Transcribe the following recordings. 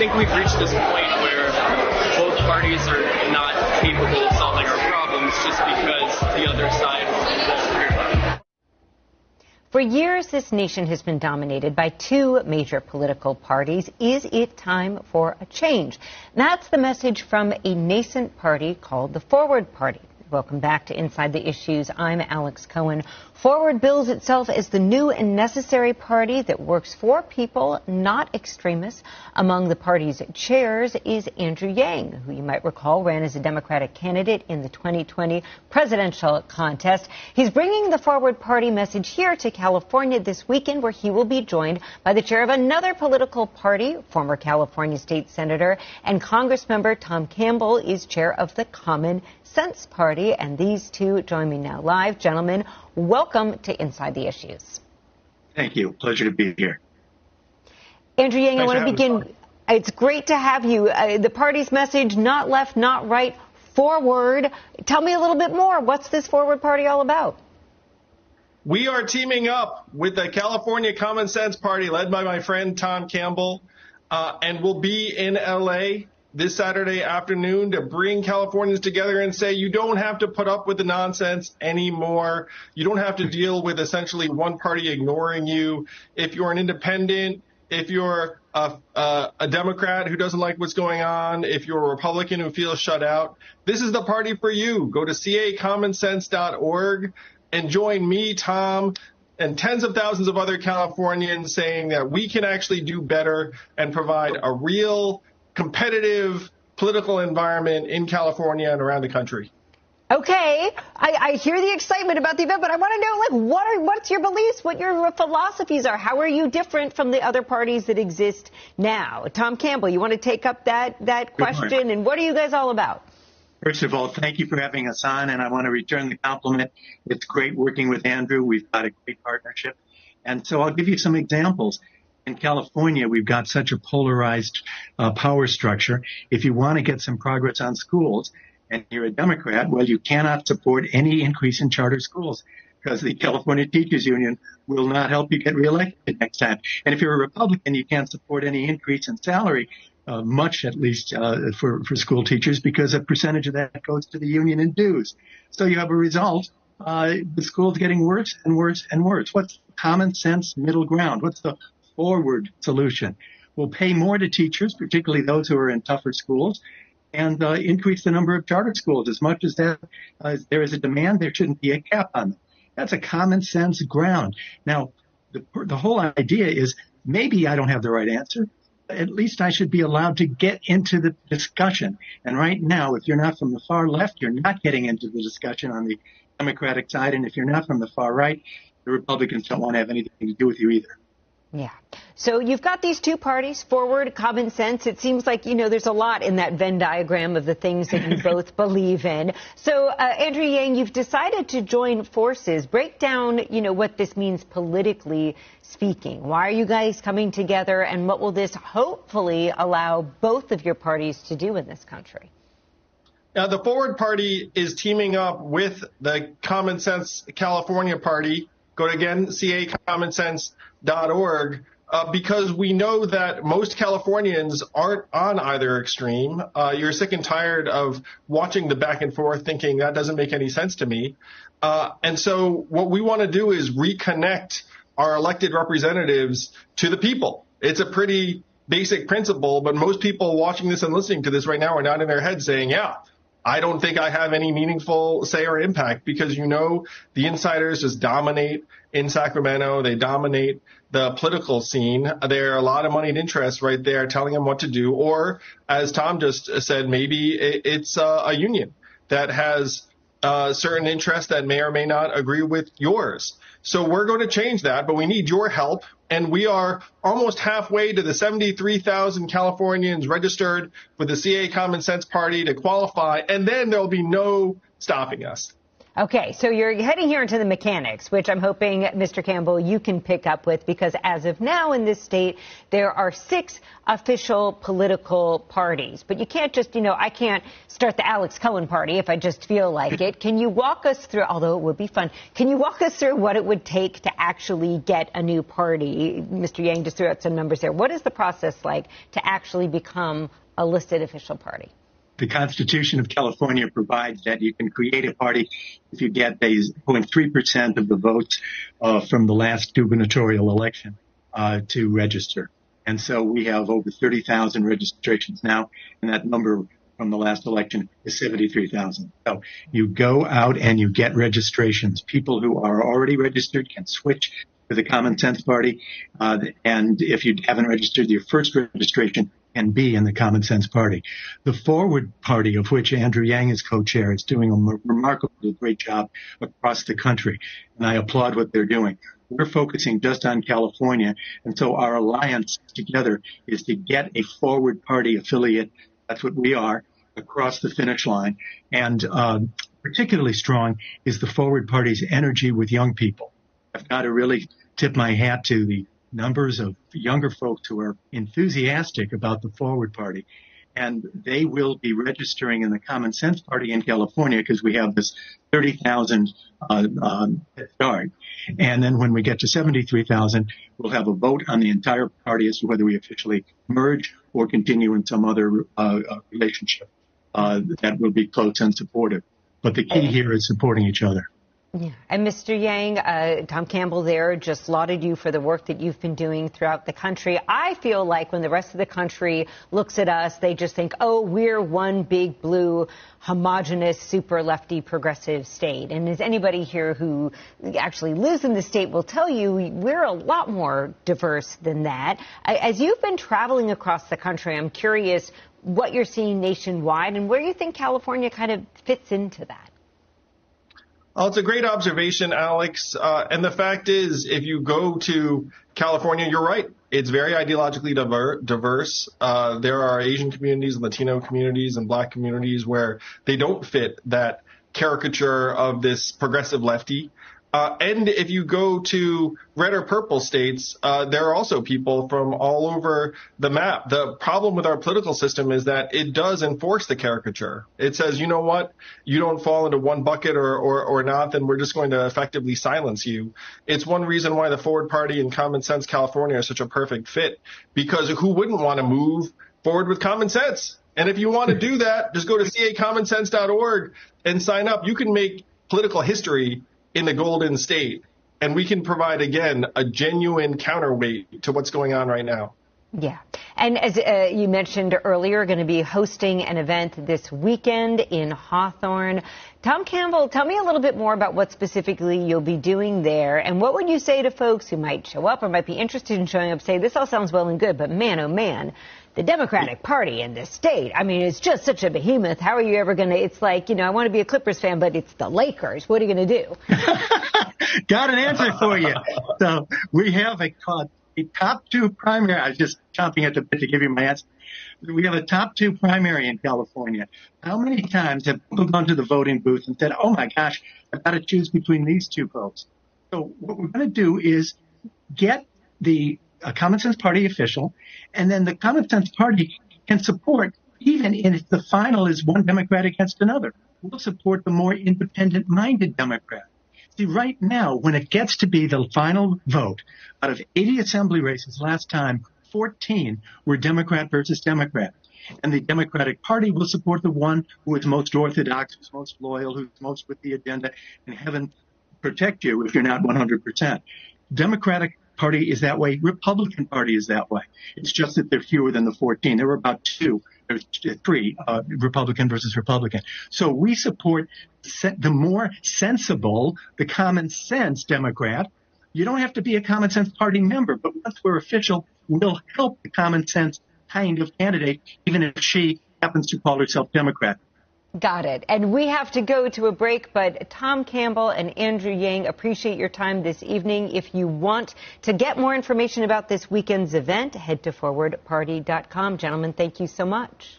think we've reached this point where both parties are not capable of solving our problems just because the other side won't hear them. For years, this nation has been dominated by two major political parties. Is it time for a change? That's the message from a nascent party called the Forward Party. Welcome back to Inside the Issues. I'm Alex Cohen. Forward bills itself as the new and necessary party that works for people, not extremists. Among the party's chairs is Andrew Yang, who you might recall ran as a Democratic candidate in the 2020 presidential contest. He's bringing the Forward Party message here to California this weekend, where he will be joined by the chair of another political party, former California State Senator and Congressmember Tom Campbell is chair of the Common Sense Party, and these two join me now live. Gentlemen, welcome to Inside the Issues. Thank you. Pleasure to be here. Andrew Yang, I want to begin. It's great to have you. The party's message, not left, not right, forward. Tell me a little bit more. What's this Forward Party all about? We are teaming up with the California Common Sense Party, led by my friend Tom Campbell, and we'll be in L.A. this Saturday afternoon to bring Californians together and say you don't have to put up with the nonsense anymore. You don't have to deal with essentially one party ignoring you. If you're an independent, if you're a Democrat who doesn't like what's going on, if you're a Republican who feels shut out, this is the party for you. Go to cacommonsense.org and join me, Tom, and tens of thousands of other Californians saying that we can actually do better and provide a real competitive political environment in California and around the country. Okay, I hear the excitement about the event, but I want to know, what's your beliefs, what your philosophies are? How are you different from the other parties that exist now? Tom Campbell, you want to take up that question, and what are you guys all about? First of all, thank you for having us on, and I want to return the compliment. It's great working with Andrew. We've got a great partnership. And so I'll give you some examples. In California, we've got such a polarized power structure. If you want to get some progress on schools and you're a Democrat, well, you cannot support any increase in charter schools because the California Teachers Union will not help you get reelected next time. And if you're a Republican, you can't support any increase in salary, much at least for school teachers, because a percentage of that goes to the union in dues. So you have a result. The school's getting worse and worse and worse. What's common sense middle ground? What's the forward solution? We'll pay more to teachers, particularly those who are in tougher schools, and increase the number of charter schools. As much as there is a demand, there shouldn't be a cap on them. That's a common sense ground. Now, the whole idea is maybe I don't have the right answer. At least I should be allowed to get into the discussion. And right now, if you're not from the far left, you're not getting into the discussion on the Democratic side. And if you're not from the far right, the Republicans don't want to have anything to do with you either. Yeah. So you've got these two parties, Forward, Common Sense. It seems like, there's a lot in that Venn diagram of the things that you both believe in. So, Andrew Yang, you've decided to join forces. Break down, what this means politically speaking. Why are you guys coming together, and what will this hopefully allow both of your parties to do in this country? Now, the Forward Party is teaming up with the Common Sense California Party. Go to, again, cacommonsense.org, because we know that most Californians aren't on either extreme. You're sick and tired of watching the back and forth thinking that doesn't make any sense to me. And so what we want to do is reconnect our elected representatives to the people. It's a pretty basic principle, but most people watching this and listening to this right now are not in their head saying, yeah, I don't think I have any meaningful say or impact, because the insiders just dominate in Sacramento. They dominate the political scene. There are a lot of moneyed interests right there telling them what to do. Or, as Tom just said, maybe it's a union that has certain interests that may or may not agree with yours. So we're going to change that, but we need your help. And we are almost halfway to the 73,000 Californians registered with the CA Common Sense Party to qualify, and then there'll be no stopping us. Okay, so you're heading here into the mechanics, which I'm hoping, Mr. Campbell, you can pick up with, because as of now in this state, there are 6 official political parties. But you can't just, I can't start the Alex Cohen party if I just feel like it. Can you walk us through, although it would be fun, can you walk us through what it would take to actually get a new party? Mr. Yang just threw out some numbers there. What is the process like to actually become a listed official party? The Constitution of California provides that you can create a party if you get 0.3% of the votes from the last gubernatorial election to register. And so we have over 30,000 registrations now, and that number from the last election is 73,000. So you go out and you get registrations. People who are already registered can switch to the Common Sense Party, and if you haven't registered, your first registration can be in the Common Sense Party. The Forward Party, of which Andrew Yang is co-chair, is doing a remarkably great job across the country, and I applaud what they're doing. We're focusing just on California, and so our alliance together is to get a Forward Party affiliate, that's what we are, across the finish line. And particularly strong is the Forward Party's energy with young people. I've got to really tip my hat to the numbers of younger folks who are enthusiastic about the Forward Party. And they will be registering in the Common Sense Party in California because we have this 30,000 head start. And then when we get to 73,000, we'll have a vote on the entire party as to whether we officially merge or continue in some other relationship that will be close and supportive. But the key here is supporting each other. Yeah. And Mr. Yang, Tom Campbell there just lauded you for the work that you've been doing throughout the country. I feel like when the rest of the country looks at us, they just think, oh, we're one big blue, homogenous, super lefty progressive state. And as anybody here who actually lives in the state will tell you, we're a lot more diverse than that. As you've been traveling across the country, I'm curious what you're seeing nationwide and where you think California kind of fits into that. Oh, it's a great observation, Alex. And the fact is, if you go to California, you're right. It's very ideologically diverse. There are Asian communities, Latino communities, and Black communities where they don't fit that caricature of this progressive lefty. And if you go to red or purple states, there are also people from all over the map. The problem with our political system is that it does enforce the caricature. It says, you know what, you don't fall into one bucket or not, then we're just going to effectively silence you. It's one reason why the Forward Party and Common Sense California are such a perfect fit, because who wouldn't want to move forward with common sense? And if you want to do that, just go to cacommonsense.org and sign up. You can make political history in the Golden State, and we can provide, again, a genuine counterweight to what's going on right now. Yeah. And as you mentioned earlier, going to be hosting an event this weekend in Hawthorne. Tom Campbell, tell me a little bit more about what specifically you'll be doing there, and what would you say to folks who might show up or might be interested in showing up, say, this all sounds well and good, but man, oh man, the Democratic Party in this state, I mean, it's just such a behemoth. How are you ever going to, it's like, I want to be a Clippers fan, but it's the Lakers. What are you going to do? Got an answer for you. So we have a top 2 primary. I was just chomping at the bit to give you my answer. We have a top 2 primary in California. How many times have people gone to the voting booth and said, oh my gosh, I've got to choose between these 2 folks? So what we're going to do is get the Common Sense Party official, and then the Common Sense Party can support, even if the final is one Democrat against another. We'll support the more independent-minded Democrat. See, right now, when it gets to be the final vote, out of 80 assembly races last time, 14 were Democrat versus Democrat. And the Democratic Party will support the one who is most orthodox, who's most loyal, who's most with the agenda, and heaven protect you if you're not 100%. Democratic Party is that way. Republican Party is that way. It's just that they're fewer than the 14. There were about 3 Republican versus Republican. So we support the more sensible, the common sense Democrat. You don't have to be a Common Sense Party member, but once we're official, we'll help the common sense kind of candidate, even if she happens to call herself Democrat. Got it. And we have to go to a break, but Tom Campbell and Andrew Yang, appreciate your time this evening. If you want to get more information about this weekend's event, head to forwardparty.com. Gentlemen, thank you so much.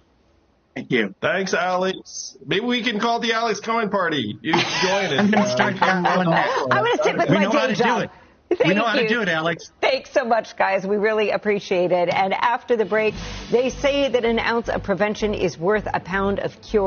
Thank you. Thanks, Alex. Maybe we can call the Alex Cohen party. You join it. I'm going to start calling that. I'm going to stick with We my know how day to do job. it. Thank We know how to you. do it, Alex. Thanks so much, guys. We really appreciate it. And after the break, they say that an ounce of prevention is worth a pound of cure.